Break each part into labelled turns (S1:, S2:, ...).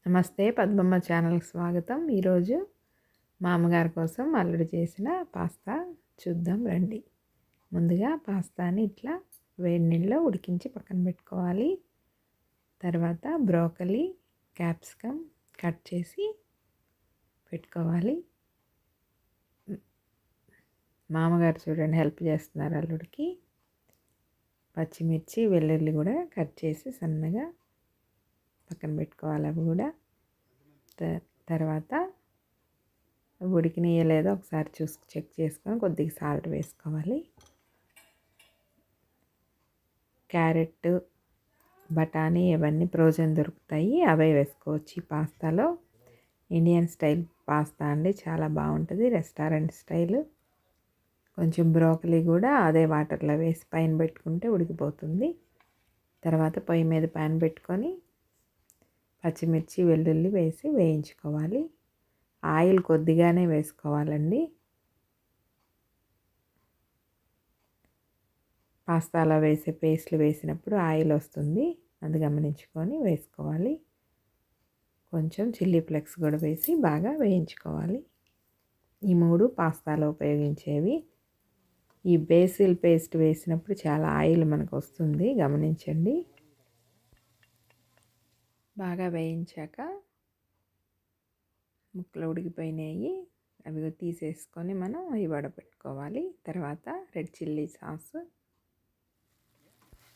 S1: నమస్తే, పద్మమ్మ ఛానల్కి స్వాగతం. ఈరోజు మా అమ్మగారి కోసం అల్లుడు చేసిన పాస్తా చూద్దాం రండి. ముందుగా పాస్తాని ఇట్లా వేడి నీళ్ళలో ఉడికించి పక్కన పెట్టుకోవాలి. తర్వాత బ్రోకలీ, క్యాప్సికమ్ కట్ చేసి పెట్టుకోవాలి. మా అమ్మగారు చూడండి హెల్ప్ చేస్తున్నారు అల్లుడికి. పచ్చిమిర్చి, వెల్లుల్లి కూడా కట్ చేసి సన్నగా పక్కన పెట్టుకోవాలి. అవి కూడా తర్వాత ఉడికినాయో లేదో ఒకసారి చెక్ చేసుకొని కొద్దిగా సాల్ట్ వేసుకోవాలి. క్యారెట్, బఠానీ ఇవన్నీ ఫ్రోజన్ దొరుకుతాయి, అవే వేసుకోవచ్చు. ఈ పాస్తాలో ఇండియన్ స్టైల్ పాస్తా అండి, చాలా బాగుంటుంది, రెస్టారెంట్ స్టైల్. కొంచెం బ్రోకలీ కూడా అదే వాటర్లో వేసి పైన పెట్టుకుంటే ఉడికిపోతుంది. తర్వాత పొయ్యి మీద ప్యాన్ పెట్టుకొని పచ్చిమిర్చి, వెల్లుల్లి వేసి వేయించుకోవాలి. ఆయిల్ కొద్దిగానే వేసుకోవాలండి. పాస్తాలో వేసే పేస్ట్లు వేసినప్పుడు ఆయిల్ వస్తుంది, అది గమనించుకొని వేసుకోవాలి. కొంచెం చిల్లీ ఫ్లేక్స్ కూడా వేసి బాగా వేయించుకోవాలి. ఈ మూడు పాస్తాలో ఉపయోగించేవి. ఈ బేసిల్ పేస్ట్ వేసినప్పుడు చాలా ఆయిల్ మనకు వస్తుంది, గమనించండి. బాగా వేయించాక ముక్కలు ఉడికిపోయినాయి, అవి తీసేసుకొని మనం అవి వడపెట్టుకోవాలి. తర్వాత రెడ్ చిల్లీ సాస్,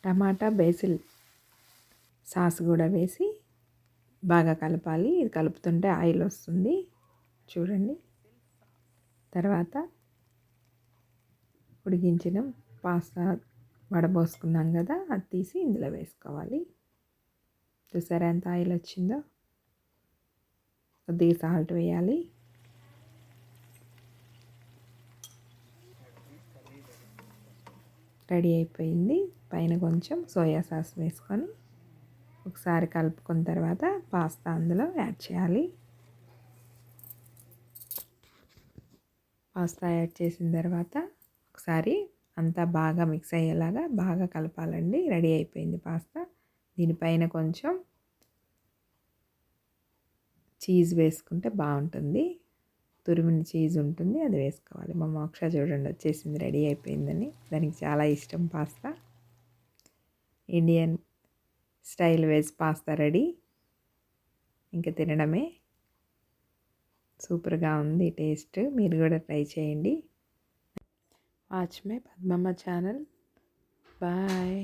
S1: టమాటా బేసిల్ సాస్ కూడా వేసి బాగా కలపాలి. ఇది కలుపుతుంటే ఆయిల్ వస్తుంది చూడండి. తర్వాత ఉడికించిన పాస్తా వడబోసుకున్నాం కదా, అది తీసి ఇందులో వేసుకోవాలి. చూసారా ఎంత ఆయిల్ వచ్చిందో. కొద్దిగా సాల్ట్ వేయాలి. రెడీ అయిపోయింది. పైన కొంచెం సోయా సాస్ వేసుకొని ఒకసారి కలుపుకున్న తర్వాత పాస్తా అందులో యాడ్ చేయాలి. పాస్తా యాడ్ చేసిన తర్వాత ఒకసారి అంతా బాగా మిక్స్ అయ్యేలాగా బాగా కలపాలండి. రెడీ అయిపోయింది పాస్తా. దీనిపైన కొంచెం చీజ్ వేసుకుంటే బాగుంటుంది, తురిమిన చీజ్ ఉంటుంది, అది వేసుకోవాలి. మా మోక్ష చూడండి వచ్చేసింది, రెడీ అయిపోయిందని. దానికి చాలా ఇష్టం pasta. Indian style veg pasta ready. ఇంకా తినడమే. సూపర్గా ఉంది టేస్ట్, మీరు కూడా ట్రై చేయండి. Watch my Padmamma channel. Bye.